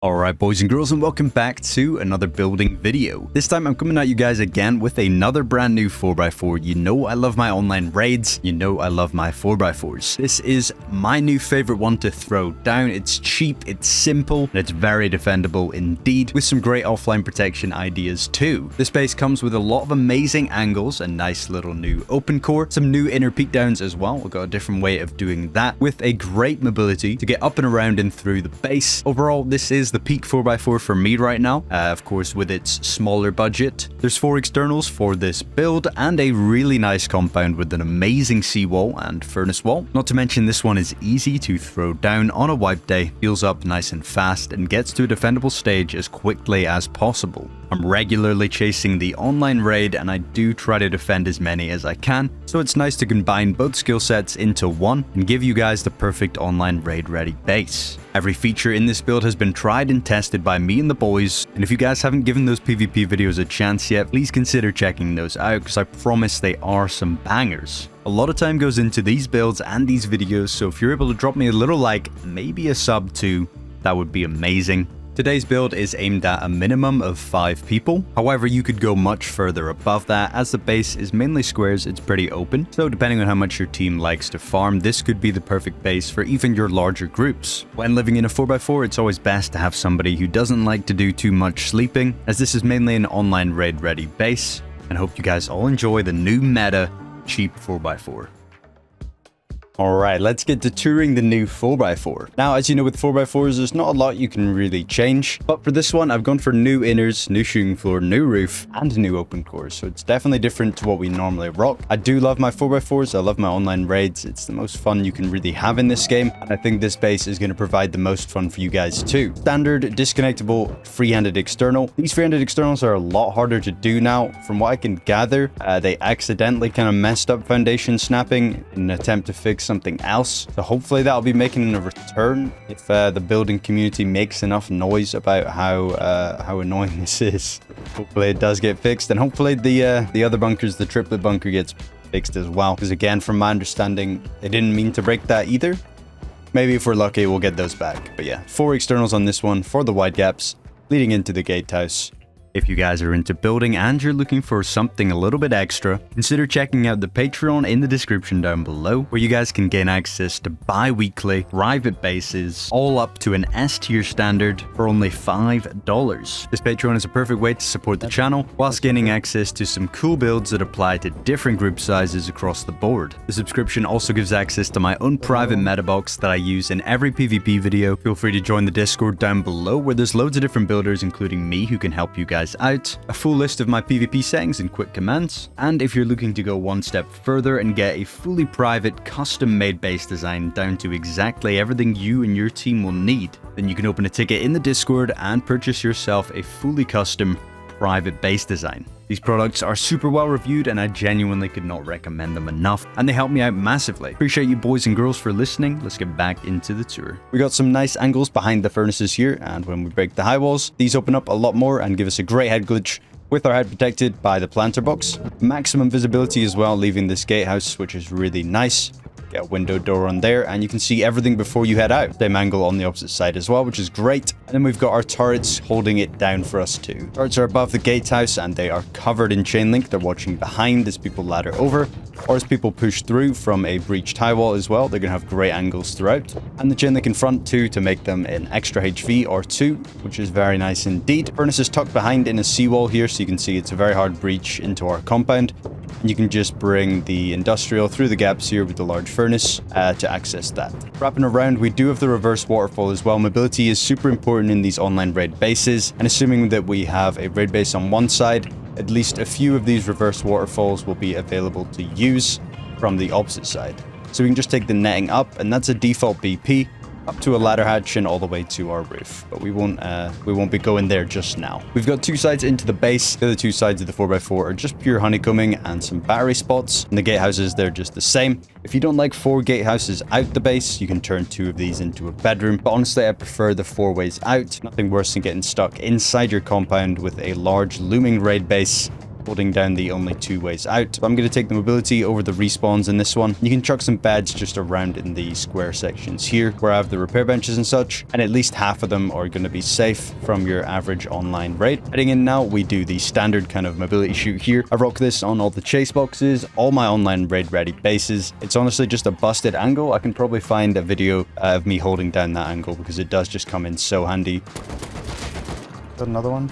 Alright boys and girls, and welcome back to another building video. This time I'm coming at you guys again with another brand new 4x4. You know I love my online raids, you know I love my 4x4s. This is my new favorite one to throw down. It's cheap, it's simple, and it's very defendable indeed, with some great offline protection ideas too. This base comes with a lot of amazing angles, a nice little new OPENCORE, some new inner peak downs as well. We've got a different way of doing that, with a great mobility to get up and around and through the base. Overall, this is the peak 4x4 for me right now, of course with its smaller budget. There's 4 externals for this build and a really nice compound with an amazing seawall and furnace wall. Not to mention this one is easy to throw down on a wipe day, heals up nice and fast, and gets to a defendable stage as quickly as possible. I'm regularly chasing the online raid and I do try to defend as many as I can, so it's nice to combine both skill sets into one and give you guys the perfect online raid ready base. Every feature in this build has been tried and tested by me and the boys, and if you guys haven't given those PvP videos a chance yet, please consider checking those out because I promise they are some bangers. A lot of time goes into these builds and these videos, so if you're able to drop me a little like, maybe a sub too, that would be amazing. Today's build is aimed at a minimum of 5 people. However, you could go much further above that. As the base is mainly squares, it's pretty open. So depending on how much your team likes to farm, this could be the perfect base for even your larger groups. When living in a 4x4, it's always best to have somebody who doesn't like to do too much sleeping, as this is mainly an online raid ready base. And I hope you guys all enjoy the new meta cheap 4x4. Alright, let's get to touring the new 4x4. Now, as you know, with 4x4s, there's not a lot you can really change. But for this one, I've gone for new inners, new shooting floor, new roof, and new open cores. So it's definitely different to what we normally rock. I do love my 4x4s. I love my online raids. It's the most fun you can really have in this game. And I think this base is going to provide the most fun for you guys too. Standard, disconnectable, free-handed external. These free-handed externals are a lot harder to do now. From what I can gather, they accidentally kind of messed up foundation snapping in an attempt to fix something else, so hopefully that'll be making a return if the building community makes enough noise about how annoying this is. Hopefully it does get fixed, and hopefully the other bunkers, the triplet bunker, gets fixed as well, because again, from my understanding, they didn't mean to break that either. Maybe if we're lucky we'll get those back. But yeah, 4 externals on this one for the wide gaps leading into the gatehouse. If you guys are into building and you're looking for something a little bit extra, consider checking out the Patreon in the description down below, where you guys can gain access to bi-weekly private bases, all up to an S tier standard for only $5. This Patreon is a perfect way to support the channel, whilst gaining access to some cool builds that apply to different group sizes across the board. The subscription also gives access to my own private meta box that I use in every PvP video. Feel free to join the Discord down below, where there's loads of different builders, including me, who can help you guys out, a full list of my PvP settings and quick commands, and if you're looking to go one step further and get a fully private custom-made base design down to exactly everything you and your team will need, then you can open a ticket in the Discord and purchase yourself a fully custom private base design. These products are super well reviewed and I genuinely could not recommend them enough, and they help me out massively. Appreciate you boys and girls for listening. Let's get back into the tour. We got some nice angles behind the furnaces here, and when we break the high walls, these open up a lot more and give us a great head glitch with our head protected by the planter box. Maximum visibility as well, leaving this gatehouse, which is really nice. Get a window door on there and you can see everything before you head out. Same angle on the opposite side as well, which is great. And then we've got our turrets holding it down for us too. Turrets are above the gatehouse and they are covered in chain link. They're watching behind as people ladder over, or as people push through from a breached high wall as well. They're going to have great angles throughout. And the chain link in front too, to make them an extra HV or 2, which is very nice indeed. Furnace is tucked behind in a seawall here, so you can see it's a very hard breach into our compound. And you can just bring the industrial through the gaps here with the large furnace to access that. Wrapping around, we do have the reverse waterfall as well. Mobility is super important in these online raid bases, and assuming that we have a raid base on one side, at least a few of these reverse waterfalls will be available to use from the opposite side. So we can just take the netting up, and that's a default BP, up to a ladder hatch and all the way to our roof, but we won't be going there just now. We've got 2 sides into the base. The other 2 sides of the 4x4 are just pure honeycombing and some battery spots, and the gatehouses, they're just the same. If you don't like 4 gatehouses out the base, you can turn 2 of these into a bedroom, but honestly I prefer the 4 ways out. Nothing worse than getting stuck inside your compound with a large looming raid base holding down the only 2 ways out. So I'm going to take the mobility over the respawns in this one. You can chuck some beds just around in the square sections here where I have the repair benches and such, and at least half of them are going to be safe from your average online raid. Heading in now, we do the standard kind of mobility shoot here. I rock this on all the chase boxes, all my online raid ready bases. It's honestly just a busted angle. I can probably find a video of me holding down that angle because it does just come in so handy. Got another one.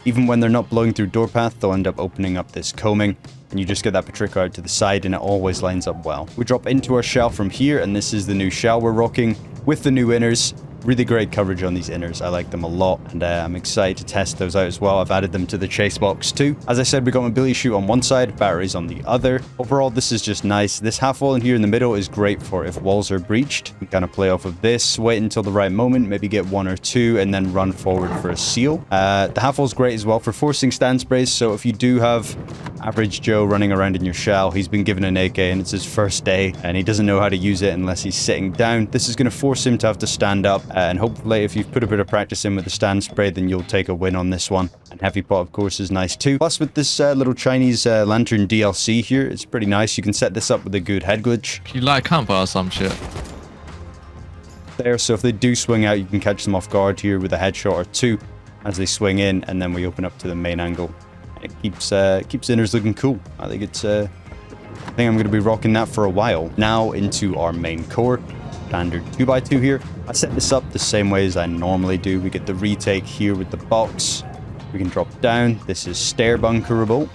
Even when they're not blowing through door path, they'll end up opening up this combing, and you just get that Patrica out to the side, and it always lines up well. We drop into our shell from here, and this is the new shell we're rocking with the new inners. Really great coverage on these inners. I like them a lot, and I'm excited to test those out as well. I've added them to the chase box too. As I said, we got mobility shoot on one side, batteries on the other. Overall, this is just nice. This half wall in here in the middle is great for if walls are breached. You kind of play off of this, wait until the right moment, maybe get 1 or 2, and then run forward for a seal. The half wall is great as well for forcing stand sprays. So if you do have average Joe running around in your shell, he's been given an AK and it's his first day, and he doesn't know how to use it unless he's sitting down. This is going to force him to have to stand up, and hopefully if you've put a bit of practice in with the stand spray, then you'll take a win on this one. And heavy pot, of course, is nice too. Plus, with this little Chinese lantern DLC here, it's pretty nice. You can set this up with a good head glitch. Can you light a campfire or some shit? There, so if they do swing out, you can catch them off guard here with a headshot or 2 as they swing in, and then we open up to the main angle. It keeps inners looking cool. I think I think I'm going to be rocking that for a while. Now into our main core. Standard 2x2 here. I set this up the same way as I normally do. We get the retake here with the box. We can drop down. This is stair bunkerable.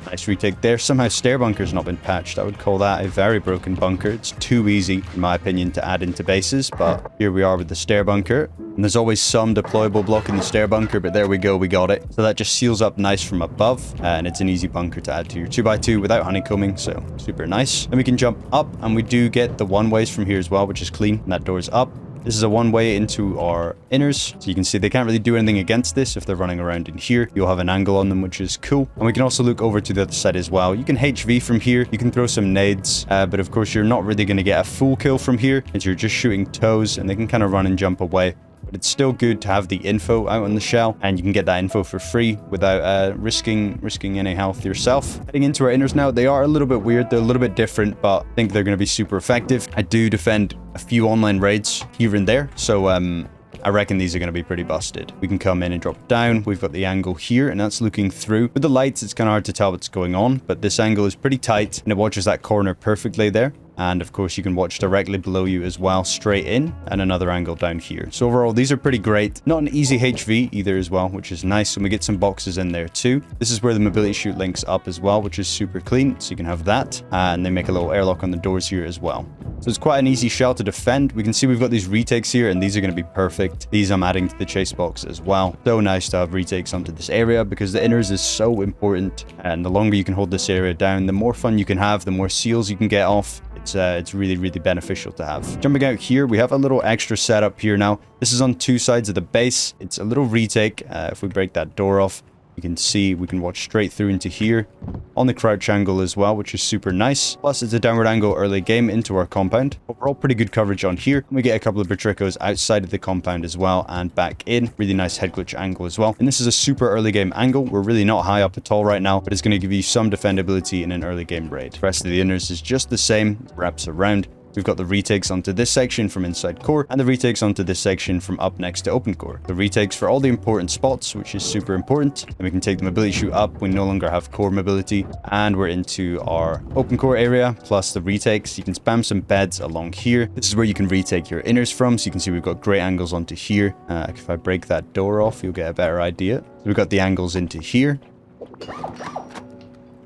Nice retake there. Somehow stair bunker's not been patched. I would call that a very broken bunker. It's too easy, in my opinion, to add into bases, but here we are with the stair bunker. And there's always some deployable block in the stair bunker, but there we go, we got it. So that just seals up nice from above, and it's an easy bunker to add to your 2x2 without honeycombing, so super nice. Then we can jump up, and we do get the one ways from here as well, which is clean, and that door's up. This is a one-way into our inners, so you can see they can't really do anything against this if they're running around in here. You'll have an angle on them, which is cool. And we can also look over to the other side as well. You can HV from here. You can throw some nades, but of course you're not really going to get a full kill from here, as you're just shooting toes, and they can kind of run and jump away. But it's still good to have the info out on the shell, and you can get that info for free without risking any health yourself. Heading into our inners now, they are a little bit weird. They're a little bit different, but I think they're going to be super effective. I do defend a few online raids here and there, so I reckon these are going to be pretty busted. We can come in and drop down. We've got the angle here, and that's looking through. With the lights, it's kind of hard to tell what's going on, but this angle is pretty tight, and it watches that corner perfectly there. And of course, you can watch directly below you as well, straight in, and another angle down here. So overall, these are pretty great. Not an easy HV either as well, which is nice. And we get some boxes in there too. This is where the mobility shoot links up as well, which is super clean. So you can have that. And they make a little airlock on the doors here as well. So it's quite an easy shell to defend. We can see we've got these retakes here, and these are going to be perfect. These I'm adding to the chase box as well. So nice to have retakes onto this area because the inners is so important. And the longer you can hold this area down, the more fun you can have, the more seals you can get off. It's really, really beneficial to have. Jumping out here, we have a little extra setup here now. This is on 2 sides of the base. It's a little retake. If we break that door off, you can see we can watch straight through into here on the crouch angle as well, which is super nice. Plus, it's a downward angle early game into our compound. Overall, pretty good coverage on here. And we get a couple of Patricos outside of the compound as well and back in. Really nice head glitch angle as well. And this is a super early game angle. We're really not high up at all right now, but it's going to give you some defendability in an early game raid. The rest of the inners is just the same. Wraps around. We've got the retakes onto this section from inside core and the retakes onto this section from up next to open core. The retakes for all the important spots, which is super important. And we can take the mobility shoot up. We no longer have core mobility, and we're into our open core area plus the retakes. You can spam some beds along here. This is where you can retake your inners from. So you can see we've got great angles onto here. If I break that door off, you'll get a better idea. So we've got the angles into here.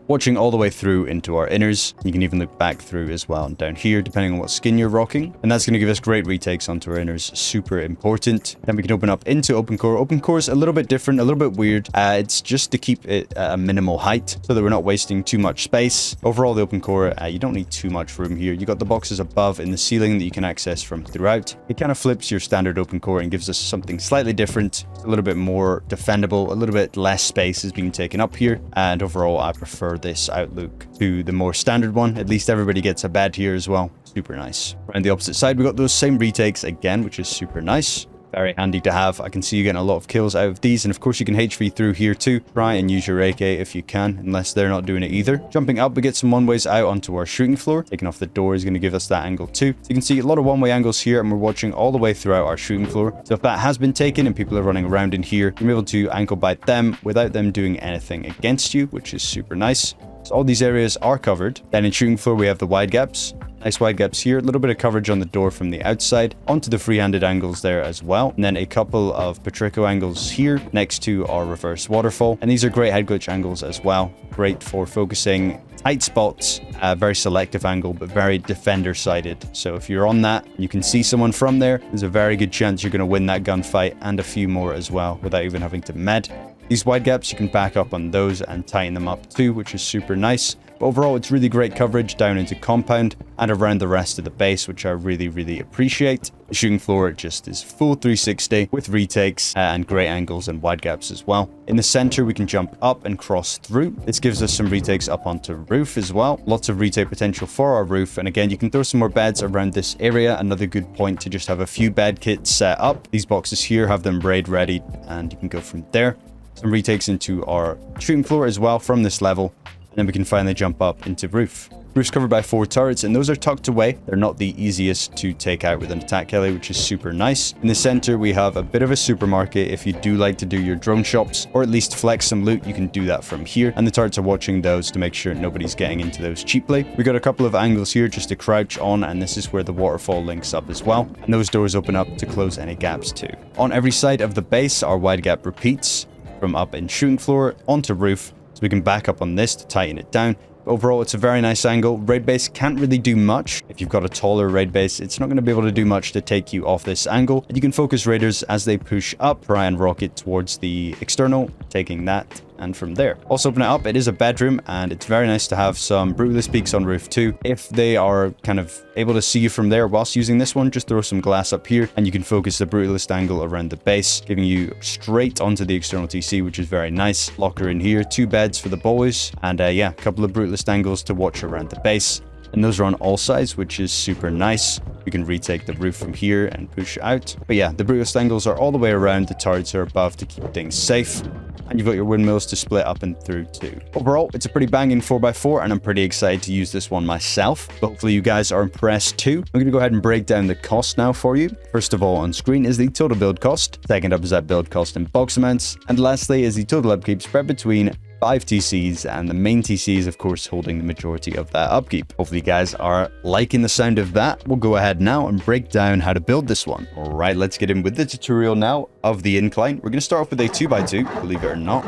Watching all the way through into our inners. You can even look back through as well and down here, depending on what skin you're rocking. And that's going to give us great retakes onto our inners. Super important. Then we can open up into open core. Open core is a little bit different, a little bit weird. It's just to keep it at a minimal height so that we're not wasting too much space. Overall, the open core, you don't need too much room here. You got the boxes above in the ceiling that you can access from throughout. It kind of flips your standard open core and gives us something slightly different, a little bit more defendable, a little bit less space is being taken up here. And overall, I prefer for this outlook to the more standard one. At least everybody gets a bed here as well. Super nice. On the opposite side, we got those same retakes again, which is super nice. Very handy to have. I can see you getting a lot of kills out of these, and of course you can HV through here too. Try and use your AK if you can, unless they're not doing it either. Jumping up, we get some one-ways out onto our shooting floor. Taking off the door is going to give us that angle too. So you can see a lot of one-way angles here, and we're watching all the way throughout our shooting floor. So if that has been taken and people are running around in here, you're able to ankle bite them without them doing anything against you, which is super nice. So all these areas are covered. Then in shooting floor, we have the wide gaps. Nice wide gaps here, a little bit of coverage on the door from the outside, onto the free-handed angles there as well. And then a couple of Patrico angles here next to our reverse waterfall. And these are great head glitch angles as well. Great for focusing tight spots, very selective angle, but very defender-sided. So if you're on that, you can see someone from there, there's a very good chance you're going to win that gunfight and a few more as well without even having to med. These wide gaps, you can back up on those and tighten them up too, which is super nice. But overall, it's really great coverage down into compound and around the rest of the base, which I really, really appreciate. The shooting floor just is full 360 with retakes and great angles and wide gaps as well. In the center, we can jump up and cross through. This gives us some retakes up onto roof as well. Lots of retake potential for our roof. And again, you can throw some more beds around this area. Another good point to just have a few bed kits set up. These boxes here have them raid ready, and you can go from there. Some retakes into our shooting floor as well from this level. And then we can finally jump up into roof. Roof's covered by 4 turrets, and those are tucked away. They're not the easiest to take out with an attack heli, which is super nice. In the center, we have a bit of a supermarket. If you do like to do your drone shops, or at least flex some loot, you can do that from here. And the turrets are watching those to make sure nobody's getting into those cheaply. We got a couple of angles here just to crouch on, and this is where the waterfall links up as well. And those doors open up to close any gaps too. On every side of the base, our wide gap repeats from up in shooting floor onto roof. So we can back up on this to tighten it down. But overall, it's a very nice angle. Raid base can't really do much. If you've got a taller raid base, it's not going to be able to do much to take you off this angle. And you can focus raiders as they push up, try and rocket towards the external, taking that. And from there, also open it up. It is a bedroom, and it's very nice to have some brutalist peaks on roof too. If they are kind of able to see you from there whilst using this one, just throw some glass up here and you can focus the brutalist angle around the base, giving you straight onto the external TC, which is very nice. Locker in here, 2 beds for the boys, and yeah, a couple of brutalist angles to watch around the base. And those are on all sides, which is super nice. We can retake the roof from here and push out. But yeah, the brutalist angles are all the way around. The turrets are above to keep things safe. And you've got your windmills to split up and through too. Overall, it's a pretty banging 4x4, and I'm pretty excited to use this one myself. But hopefully you guys are impressed too. I'm going to go ahead and break down the cost now for you. First of all, on screen is the total build cost. Second up is that build cost in box amounts. And lastly is the total upkeep spread between 5 TCs, and the main TC is of course holding the majority of that upkeep. Hopefully you guys are liking the sound of that. We'll go ahead now and break down how to build this one. All right, let's get in with the tutorial now of the incline. We're going to start off with a 2x2, believe it or not,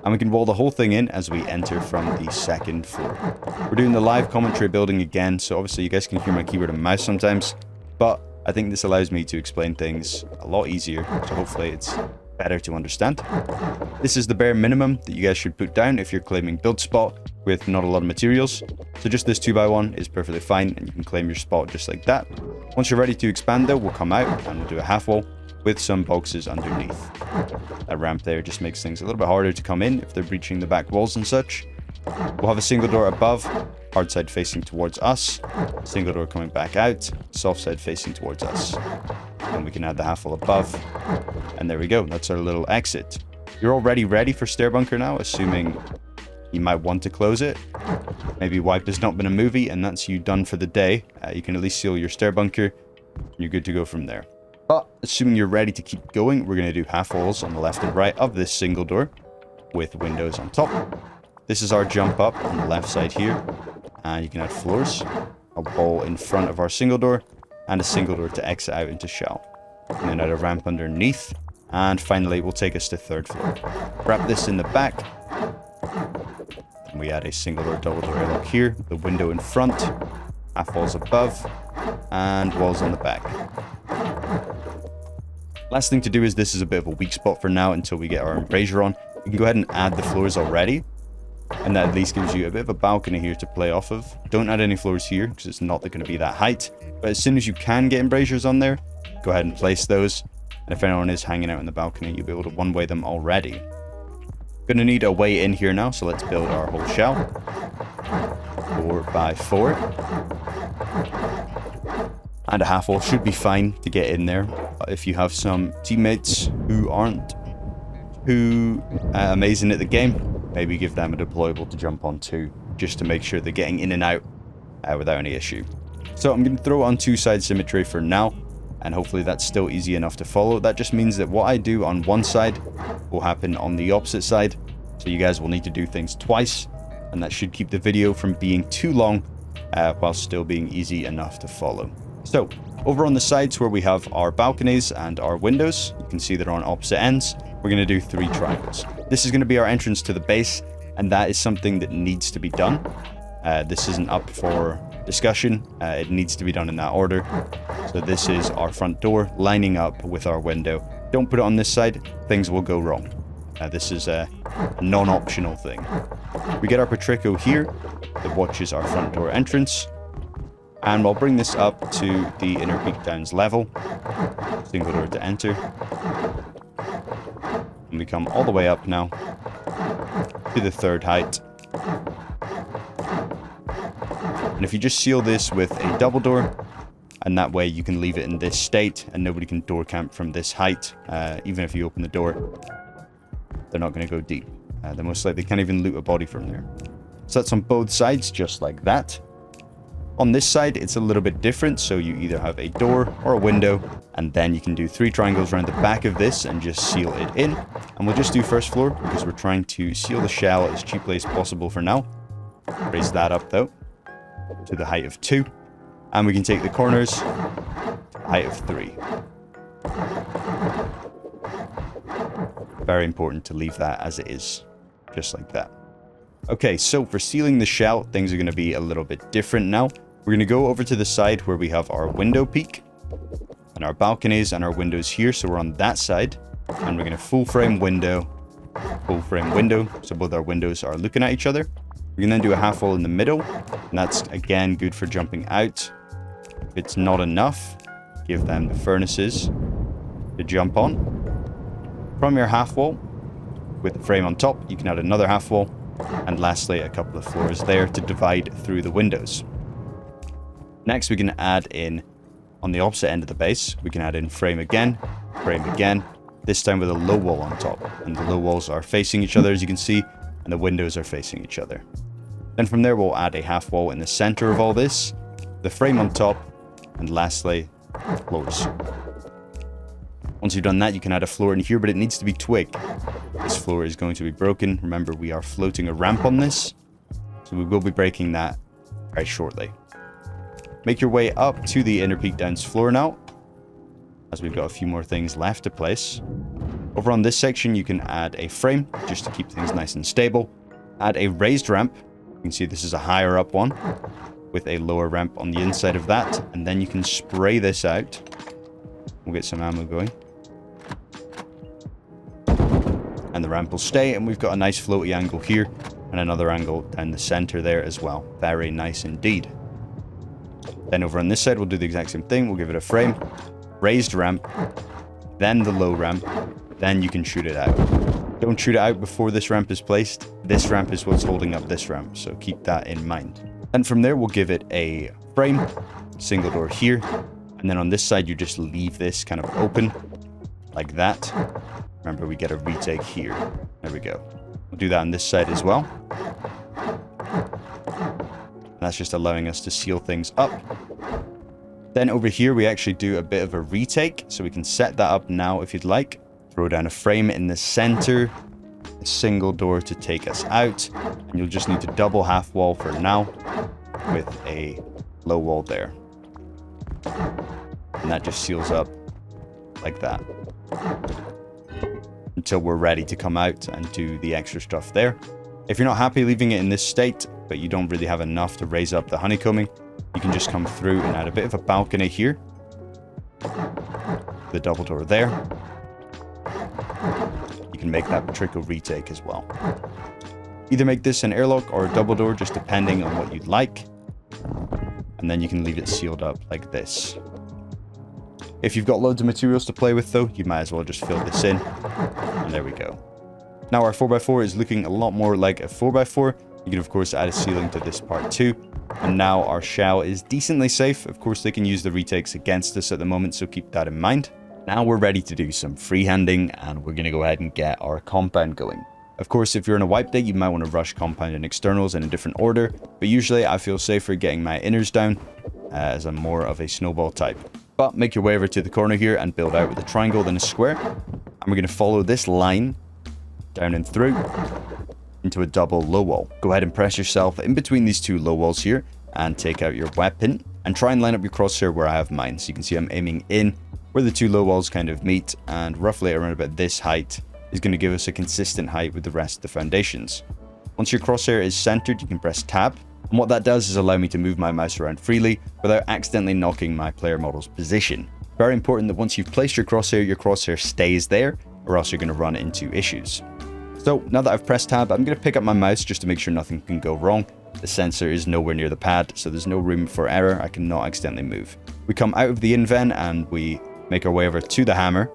and we can wall the whole thing in as we enter from the second floor. We're doing the live commentary building again, so obviously you guys can hear my keyboard and mouse sometimes, but I think this allows me to explain things a lot easier, so hopefully it's better to understand. This is the bare minimum that you guys should put down if you're claiming build spot with not a lot of materials. So just this 2x1 is perfectly fine, and you can claim your spot just like that. Once you're ready to expand though, we'll come out and we'll do a half wall with some boxes underneath. That ramp there just makes things a little bit harder to come in if they're breaching the back walls and such. We'll have a single door above, hard side facing towards us, single door coming back out, soft side facing towards us. And we can add the half wall above, and there we go. That's our little exit. You're already ready for stair bunker now, assuming you might want to close it. Maybe Wipe Has Not Been a Movie, and that's you done for the day. You can at least seal your stair bunker, and you're good to go from there. But assuming you're ready to keep going, we're going to do half walls on the left and right of this single door with windows on top. This is our jump up on the left side here, and you can add floors, a wall in front of our single door, and a single door to exit out into shell. And then add a ramp underneath, and finally will take us to third floor. Wrap this in the back, and we add a single door, double door airlock here, the window in front, half walls above, and walls on the back. Last thing to do is, this is a bit of a weak spot for now until we get our embrasure on. You can go ahead and add the floors already, and that at least gives you a bit of a balcony here to play off of. Don't add any floors here because it's not going to be that height, but as soon as you can get embrasures on there, go ahead and place those, and if anyone is hanging out in the balcony, you'll be able to one-way them already. Gonna need a way in here now, so let's build our whole shell. 4x4. And a half wall should be fine to get in there. If you have some teammates who aren't too amazing at the game, maybe give them a deployable to jump on too, just to make sure they're getting in and out without any issue. So I'm going to throw on 2-side symmetry for now, and hopefully that's still easy enough to follow. That just means that what I do on one side will happen on the opposite side, so you guys will need to do things twice, and that should keep the video from being too long while still being easy enough to follow. So over on the sides where we have our balconies and our windows, you can see they're on opposite ends. We're going to do 3 triangles. This is going to be our entrance to the base, and that is something that needs to be done. This isn't up for discussion. It needs to be done in that order. So this is our front door lining up with our window. Don't put it on this side, things will go wrong. This is a non-optional thing. We get our Patrico here that watches our front door entrance, and we'll bring this up to the inner peak downs level. Single door to enter. And we come all the way up now to the 3rd height. And if you just seal this with a double door, and that way you can leave it in this state and nobody can door camp from this height. Even if you open the door, they're not going to go deep. They most likely can't even loot a body from there. So that's on both sides, just like that. On this side, it's a little bit different, so you either have a door or a window, and then you can do 3 triangles around the back of this and just seal it in. And we'll just do first floor, because we're trying to seal the shell as cheaply as possible for now. Raise that up, though, to the height of 2. And we can take the corners to the height of 3. Very important to leave that as it is, just like that. Okay, so for sealing the shell, things are going to be a little bit different now. We're going to go over to the side where we have our window peak and our balconies and our windows here. So we're on that side, and we're going to full frame window, so both our windows are looking at each other. We can then do a half wall in the middle, and that's again good for jumping out. If it's not enough, give them the furnaces to jump on. From your half wall, with the frame on top, you can add another half wall. And lastly, a couple of floors there to divide through the windows. Next, we can add in, on the opposite end of the base, we can add in frame again, this time with a low wall on top. And the low walls are facing each other, as you can see, and the windows are facing each other. Then from there, we'll add a half wall in the center of all this, the frame on top, and lastly, floors. Once you've done that, you can add a floor in here, but it needs to be twig. This floor is going to be broken. Remember, we are floating a ramp on this, so we will be breaking that very shortly. Make your way up to the inner peak downs floor now, as we've got a few more things left to place. Over on this section, you can add a frame, just to keep things nice and stable. Add a raised ramp. You can see this is a higher up one, with a lower ramp on the inside of that, and then you can spray this out. We'll get some ammo going. And the ramp will stay, and we've got a nice floaty angle here, and another angle down the center there as well. Very nice indeed. Then over on this side, we'll do the exact same thing. We'll give it a frame, raised ramp, then the low ramp, then you can shoot it out. Don't shoot it out before this ramp is placed. This ramp is what's holding up this ramp, so keep that in mind. And from there, we'll give it a frame, single door here, and then on this side, you just leave this kind of open, like that. Remember, we get a retake here. There we go. We'll do that on this side as well. And that's just allowing us to seal things up. Then over here, we actually do a bit of a retake. So we can set that up now if you'd like. Throw down a frame in the center. A single door to take us out. And you'll just need to double half wall for now with a low wall there. And that just seals up like that. Until we're ready to come out and do the extra stuff there. If you're not happy leaving it in this state, but you don't really have enough to raise up the honeycombing, you can just come through and add a bit of a balcony here. The double door there. You can make that Patrico retake as well. Either make this an airlock or a double door, just depending on what you'd like. And then you can leave it sealed up like this. If you've got loads of materials to play with though, you might as well just fill this in. And there we go. Now our 4x4 is looking a lot more like a 4x4. You can of course add a ceiling to this part too. And now our shell is decently safe. Of course they can use the retakes against us at the moment, so keep that in mind. Now we're ready to do some freehanding, and we're going to go ahead and get our compound going. Of course, if you're in a wipe day, you might want to rush compound and externals in a different order, but usually I feel safer getting my inners down, as I'm more of a snowball type. But make your way over to the corner here and build out with a triangle, then a square. And we're going to follow this line down and through into a double low wall. Go ahead and press yourself in between these two low walls here and take out your weapon and try and line up your crosshair where I have mine. So you can see I'm aiming in where the two low walls kind of meet, and roughly around about this height is going to give us a consistent height with the rest of the foundations. Once your crosshair is centered, you can press tab, and what that does is allow me to move my mouse around freely without accidentally knocking my player model's position. Very important that once you've placed your crosshair stays there, or else you're going to run into issues. So now that I've pressed tab, I'm going to pick up my mouse just to make sure nothing can go wrong. The sensor is nowhere near the pad, so there's no room for error. I cannot accidentally move. We come out of the invent and we make our way over to the hammer,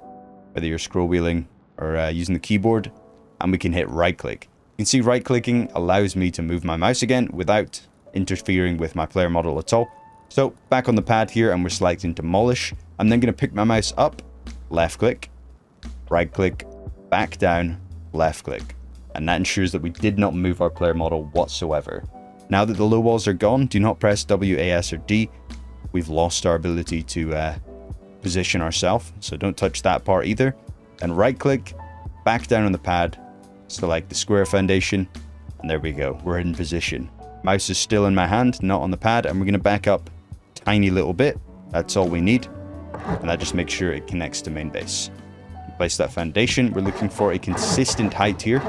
whether you're scroll wheeling or using the keyboard, and we can hit right click. You can see right clicking allows me to move my mouse again without interfering with my player model at all. So back on the pad here, and we're selecting demolish. I'm then going to pick my mouse up, left click, right click, back down, left click, and that ensures that we did not move our player model whatsoever. Now that the low walls are gone, do not press W, A, S, or D. We've lost our ability to position ourselves, so don't touch that part either. And right click, back down on the pad, select the square foundation, and there we go, we're in position. Mouse is still in my hand, not on the pad, and we're going to back up a tiny little bit. That's all we need, and that just makes sure it connects to Mainbase. Place that foundation. We're looking for a consistent height here.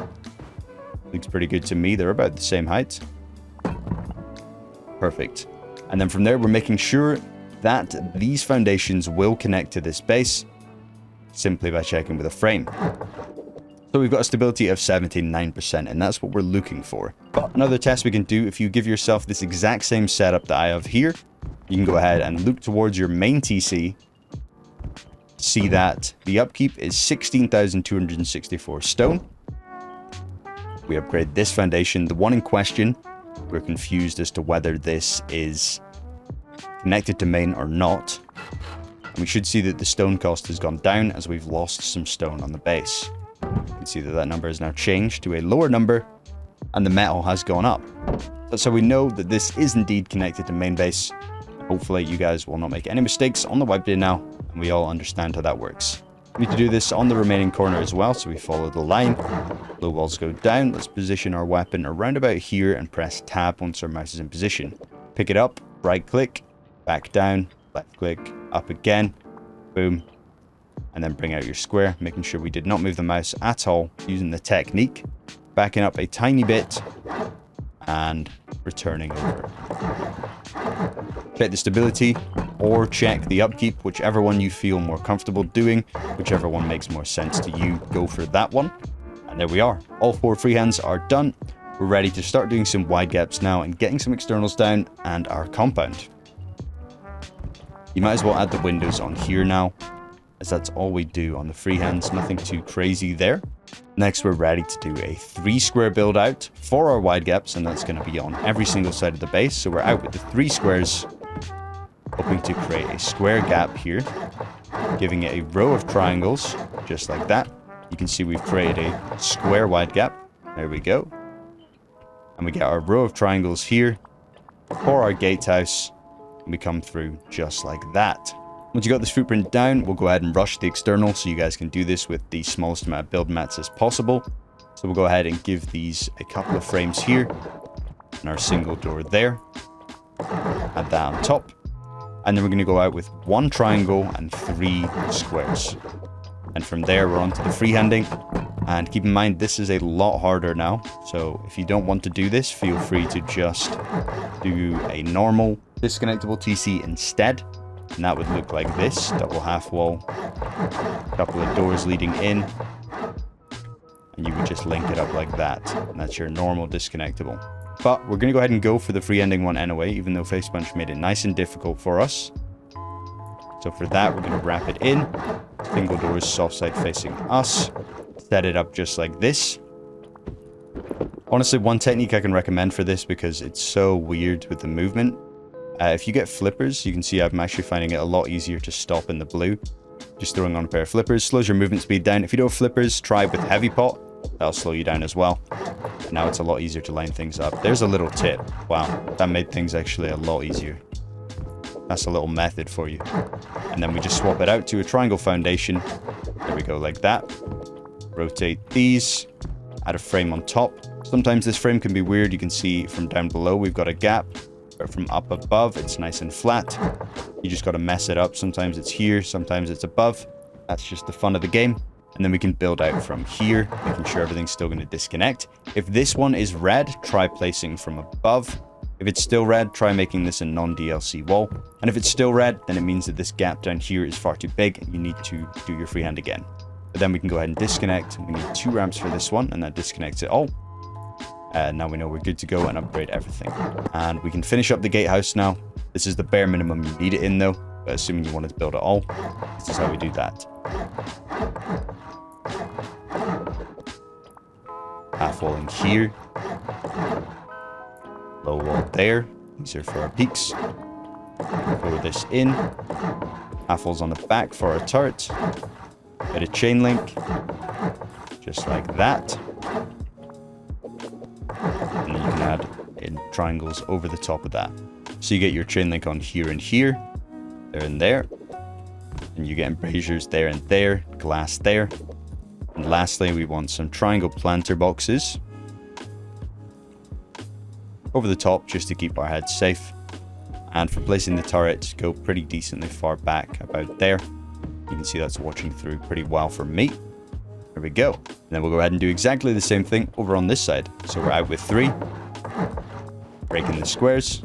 Looks pretty good to me. They're about the same height. Perfect. And then from there, we're making sure that these foundations will connect to this base simply by checking with a frame. So we've got a stability of 79%, and that's what we're looking for. But another test we can do, if you give yourself this exact same setup that I have here, you can go ahead and look towards your main TC. See that the upkeep is 16,264 stone. We upgrade this foundation. The one in question, we're confused as to whether this is connected to main or not. We should see that the stone cost has gone down as we've lost some stone on the base. You can see that that number has now changed to a lower number, and the metal has gone up. That's how we know that this is indeed connected to Mainbase. Hopefully you guys will not make any mistakes on the wipe day now, and we all understand how that works. We need to do this on the remaining corner as well, so we follow the line. Low walls go down. Let's position our weapon around about here and press tab once our mouse is in position. Pick it up, right click, back down, left click, up again, boom, and then bring out your square, making sure we did not move the mouse at all using the technique. Backing up a tiny bit and returning over. Check the stability or check the upkeep, whichever one you feel more comfortable doing, whichever one makes more sense to you, go for that one. And there we are. All 4 freehands are done. We're ready to start doing some wide gaps now and getting some externals down and our compound. You might as well add the windows on here now, as that's all we do on the freehands, nothing too crazy there. Next, we're ready to do a 3 square build out for our wide gaps, and that's going to be on every single side of the base. So we're out with the 3 squares, hoping to create a square gap here, giving it a row of triangles, just like that. You can see we've created a square wide gap. There we go. And we get our row of triangles here for our gatehouse, and we come through just like that. Once you got this footprint down, we'll go ahead and rush the external, so you guys can do this with the smallest amount of build mats as possible. So we'll go ahead and give these a couple of frames here, and our single door there. Add that on top. And then we're going to go out with 1 triangle and 3 squares. And from there, we're on to the freehanding. And keep in mind, this is a lot harder now. So if you don't want to do this, feel free to just do a normal disconnectable TC instead. And that would look like this, double half wall, a couple of doors leading in, and you would just link it up like that. And that's your normal disconnectable. But we're going to go ahead and go for the freehanding one anyway, even though Facepunch made it nice and difficult for us. So for that, we're going to wrap it in. Single doors, soft side facing us. Set it up just like this. Honestly, one technique I can recommend for this, because it's so weird with the movement. If you get flippers, you can see I'm actually finding it a lot easier to stop in the blue. Just throwing on a pair of flippers slows your movement speed down. If you don't have flippers, try with heavy pot. That'll slow you down as well. And now it's a lot easier to line things up. There's a little tip. Wow, that made things actually a lot easier. That's a little method for you. And then we just swap it out to a triangle foundation. There we go, like that. Rotate these. Add a frame on top. Sometimes this frame can be weird. You can see from down below we've got a gap. But from up above, it's nice and flat. You just got to mess it up. Sometimes it's here, sometimes it's above. That's just the fun of the game. And then we can build out from here, making sure everything's still going to disconnect. If this one is red, try placing from above. If it's still red, try making this a non-DLC wall. And if it's still red, then it means that this gap down here is far too big and you need to do your freehand again. But then we can go ahead and disconnect. We need 2 ramps for this one, and that disconnects it all. Now we know we're good to go and upgrade everything. And we can finish up the gatehouse now. This is the bare minimum you need it in though, but assuming you wanted to build it all, this is how we do that. Half wall in here. Low wall there. These are for our peaks. Throw this in. Half walls on the back for our turret. Bit of chain link. Just like that. And then you can add in triangles over the top of that. So you get your chain link on here and here. There and there. And you get embrasures there and there. Glass there. And lastly, we want some triangle planter boxes over the top just to keep our heads safe. And for placing the turret, go pretty decently far back, about there. You can see that's watching through pretty well for me. There we go. And then we'll go ahead and do exactly the same thing over on this side. So we're out with 3. Breaking the squares.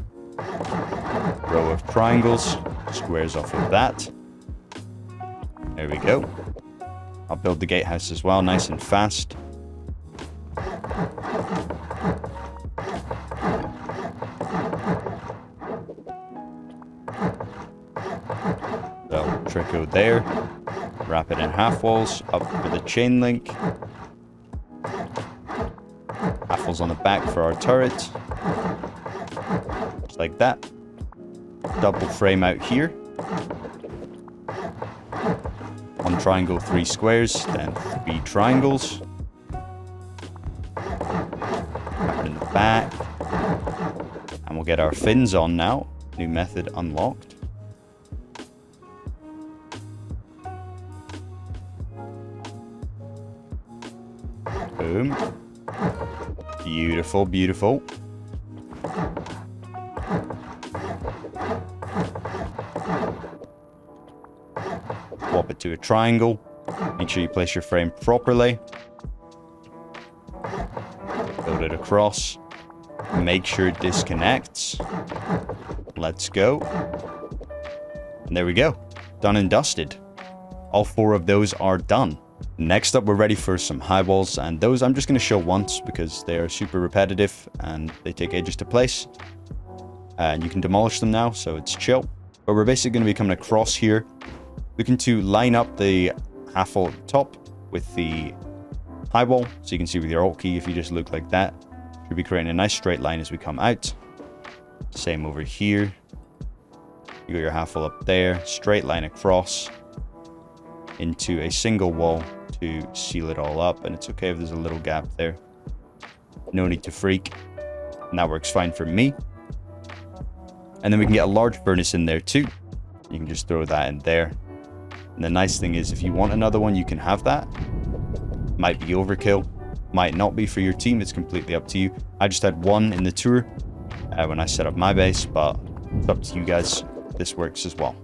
Row of triangles. Squares off of that. There we go. I'll build the gatehouse as well, nice and fast. So, trico there. Wrap it in half walls, up for the chain link. Half walls on the back for our turret. Just like that. Double frame out here. 1 triangle, 3 squares, then 3 triangles. Wrap it in the back. And we'll get our fins on now. New method unlocked. Boom. Beautiful, beautiful. Swap it to a triangle. Make sure you place your frame properly. Build it across. Make sure it disconnects. Let's go. And there we go. Done and dusted. All 4 of those are done. Next up, we're ready for some high walls, and those I'm just going to show once because they are super repetitive and they take ages to place. And you can demolish them now, so it's chill. But we're basically going to be coming across here, looking to line up the half wall at the top with the high wall. So you can see with your Alt key, if you just look like that, you'll be creating a nice straight line as we come out. Same over here. You got your half wall up there, straight line across into a single wall to seal it all up. And it's okay if there's a little gap there. No need to freak. And that works fine for me. And then we can get a large furnace in there too. You can just throw that in there. And the nice thing is, if you want another one, you can have that. Might be overkill, might not be for your team. It's completely up to you. I just had 1 in the tour when I set up my base, but it's up to you guys. This works as well.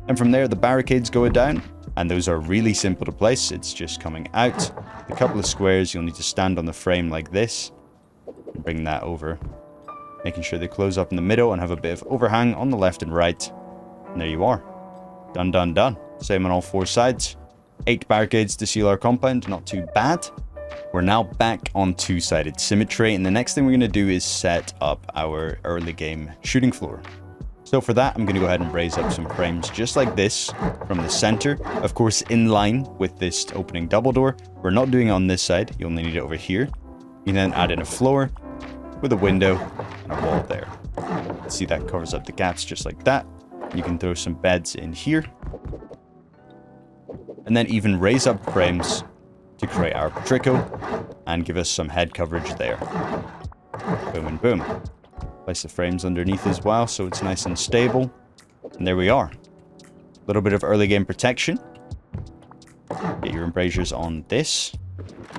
And from there, the barricades go down, and those are really simple to place. It's just coming out. A couple of squares, you'll need to stand on the frame like this and bring that over, making sure they close up in the middle and have a bit of overhang on the left and right. And there you are. Done, done, done. Same on all 4 sides. 8 barricades to seal our compound. Not too bad. We're now back on 2-sided symmetry, and the next thing we're going to do is set up our early game shooting floor. So for that, I'm going to go ahead and raise up some frames just like this from the center. Of course, in line with this opening double door. We're not doing it on this side. You only need it over here. You can then add in a floor with a window and a wall there. See, that covers up the gaps just like that. You can throw some beds in here. And then even raise up frames to create our portico and give us some head coverage there. Boom and boom. Place the frames underneath as well so it's nice and stable. And there we are. A little bit of early game protection. Get your embrasures on this.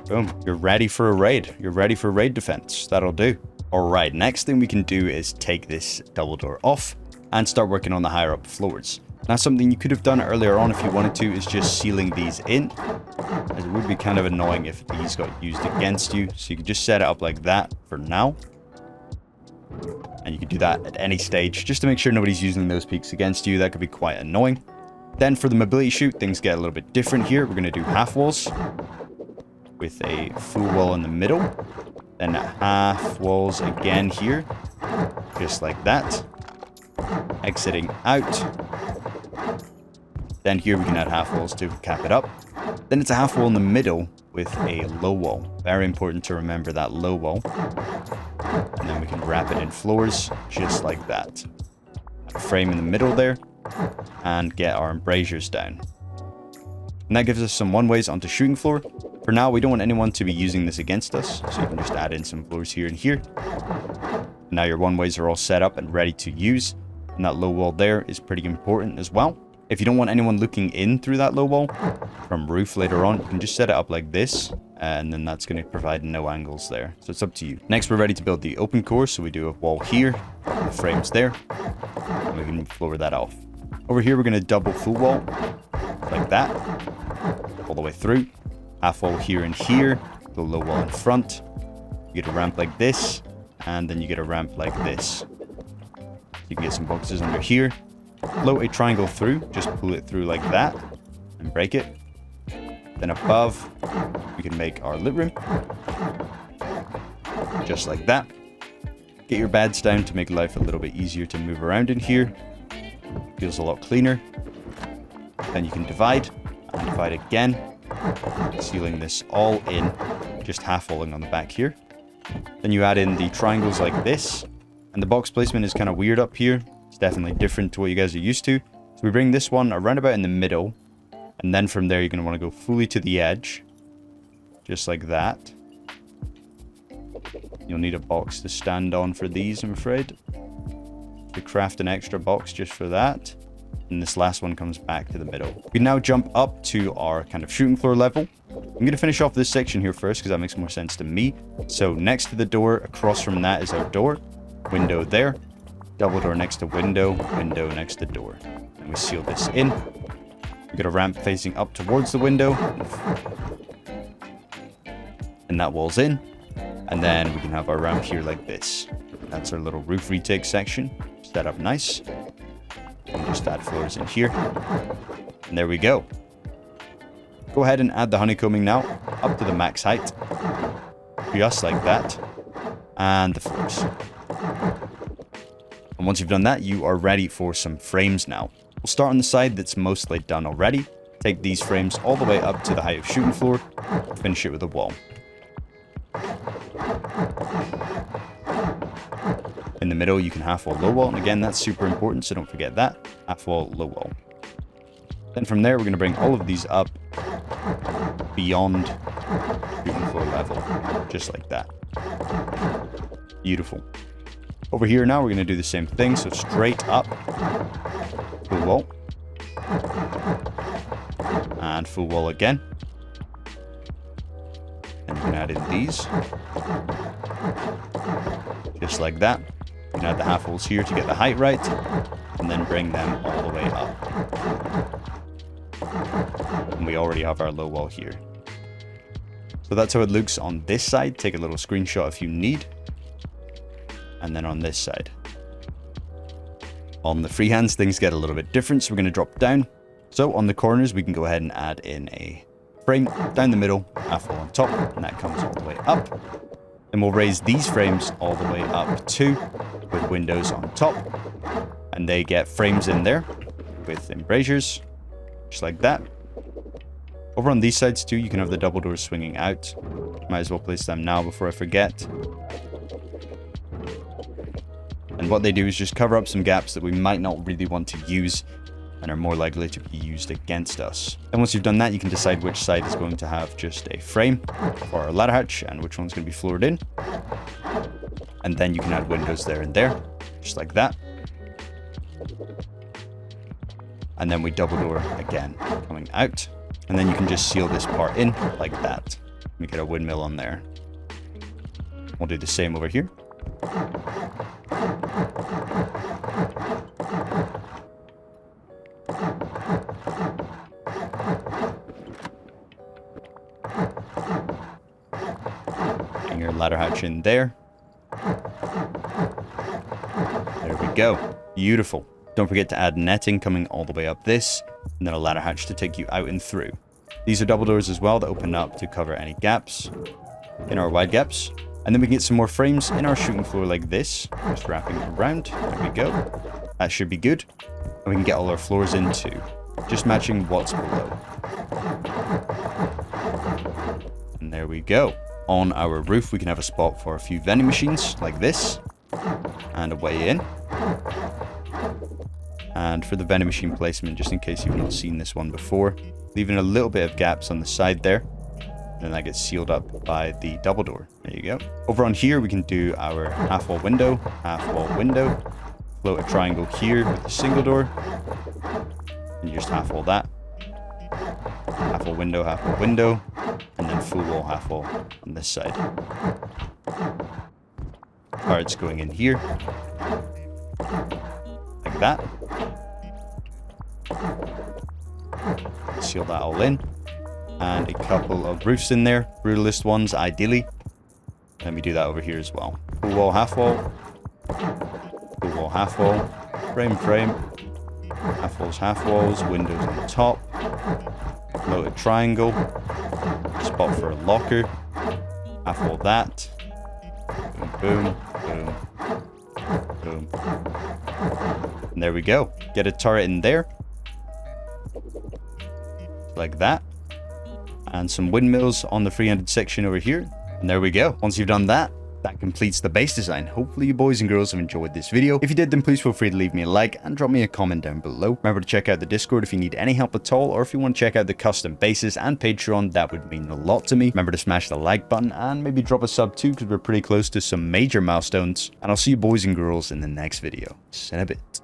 Boom. You're ready for a raid. You're ready for raid defense. That'll do. Alright, next thing we can do is take this double door off and start working on the higher up floors. Now, something you could have done earlier on if you wanted to is just sealing these in, as it would be kind of annoying if these got used against you. So you can just set it up like that for now. And you can do that at any stage just to make sure nobody's using those peaks against you. That could be quite annoying. Then for the mobility chute, things get a little bit different here. We're going to do half walls with a full wall in the middle. Then half walls again here, just like that. Exiting out. Then here we can add half walls to cap it up. Then it's a half wall in the middle with a low wall. Very important to remember that low wall. And then we can wrap it in floors, just like that. Add a frame in the middle there, and get our embrasures down. And that gives us some one-ways onto shooting floor. For now, we don't want anyone to be using this against us, so you can just add in some floors here and here. Now your one-ways are all set up and ready to use. And that low wall there is pretty important as well. If you don't want anyone looking in through that low wall from roof later on, you can just set it up like this, and then that's going to provide no angles there. So it's up to you. Next, we're ready to build the open core. So we do a wall here, the frames there, and we can floor that off. Over here, we're going to double full wall like that, all the way through. Half wall here and here, the low wall in front. You get a ramp like this, and then you get a ramp like this. You can get some boxes under here. Float a triangle through, just pull it through like that, and break it. Then above, we can make our lit room, just like that. Get your beds down to make life a little bit easier to move around in here. Feels a lot cleaner. Then you can divide, and divide again, sealing this all in, just half walling on the back here. Then you add in the triangles like this, and the box placement is kind of weird up here. It's definitely different to what you guys are used to. So we bring this one around about in the middle, and then from there you're going to want to go fully to the edge, just like that. You'll need a box to stand on for these, I'm afraid. To craft an extra box just for that. And this last one comes back to the middle. We now jump up to our kind of shooting floor level. I'm going to finish off this section here first because that makes more sense to me. So next to the door, across from that is our door. Window there. Double door next to window. Window next to door. And we seal this in. We got a ramp facing up towards the window. And that wall's in. And then we can have our ramp here like this. That's our little roof retake section. Set up nice. And just add floors in here. And there we go. Go ahead and add the honeycombing now up to the max height. Just like that. And the floors. And once you've done that, you are ready for some frames now. We'll start on the side that's mostly done already. Take these frames all the way up to the height of shooting floor. Finish it with a wall. In the middle, you can half wall, low wall. And again, that's super important, so don't forget that. Half wall, low wall. Then from there, we're going to bring all of these up beyond shooting floor level. Just like that. Beautiful. Over here now, we're going to do the same thing. So straight up. Full wall. And full wall again. And you can add in these. Just like that. You can add the half walls here to get the height right, and then bring them all the way up. And we already have our low wall here. So that's how it looks on this side. Take a little screenshot if you need. And then on this side. On the freehands, things get a little bit different, so we're going to drop down. So on the corners, we can go ahead and add in a frame down the middle, half wall on top, and that comes all the way up. And we'll raise these frames all the way up too, with windows on top. And they get frames in there with embrasures, just like that. Over on these sides too, you can have the double doors swinging out. Might as well place them now before I forget. And what they do is just cover up some gaps that we might not really want to use and are more likely to be used against us. And once you've done that, you can decide which side is going to have just a frame for our ladder hatch and which one's going to be floored in. And then you can add windows there and there, just like that. And then we double door again, coming out. And then you can just seal this part in like that. We get a windmill on there. We'll do the same over here. Bring your ladder hatch in there. There we go. Beautiful. Don't forget to add netting coming all the way up this, and then a ladder hatch to take you out and through. These are double doors as well that open up to cover any gaps in our wide gaps. And then we can get some more frames in our shooting floor like this, just wrapping around. There we go. That should be good. And we can get all our floors in too, just matching what's below. And there we go. On our roof, we can have a spot for a few vending machines like this, and a way in. And for the vending machine placement, just in case you've not seen this one before, leaving a little bit of gaps on the side there. Then that gets sealed up by the double door. There you go. Over on here, we can do our half wall window, float a triangle here with a single door, and just half wall that. Half wall window, and then full wall, half wall on this side. Cards going in here, like that. Seal that all in. And a couple of roofs in there, brutalist ones ideally. Let me do that over here as well. Full wall, half wall. Full wall, half wall. Frame, half walls, windows on the top. Floated triangle. Spot for a locker. Half wall that. Boom, boom, boom, boom. And there we go. Get a turret in there. Like that. And some windmills on the free-handed section over here. And there we go. Once you've done that, that completes the base design. Hopefully you boys and girls have enjoyed this video. If you did, then please feel free to leave me a like and drop me a comment down below. Remember to check out the Discord if you need any help at all, or if you want to check out the custom bases and Patreon, that would mean a lot to me. Remember to smash the like button and maybe drop a sub too, because we're pretty close to some major milestones. And I'll see you boys and girls in the next video. See you in a bit.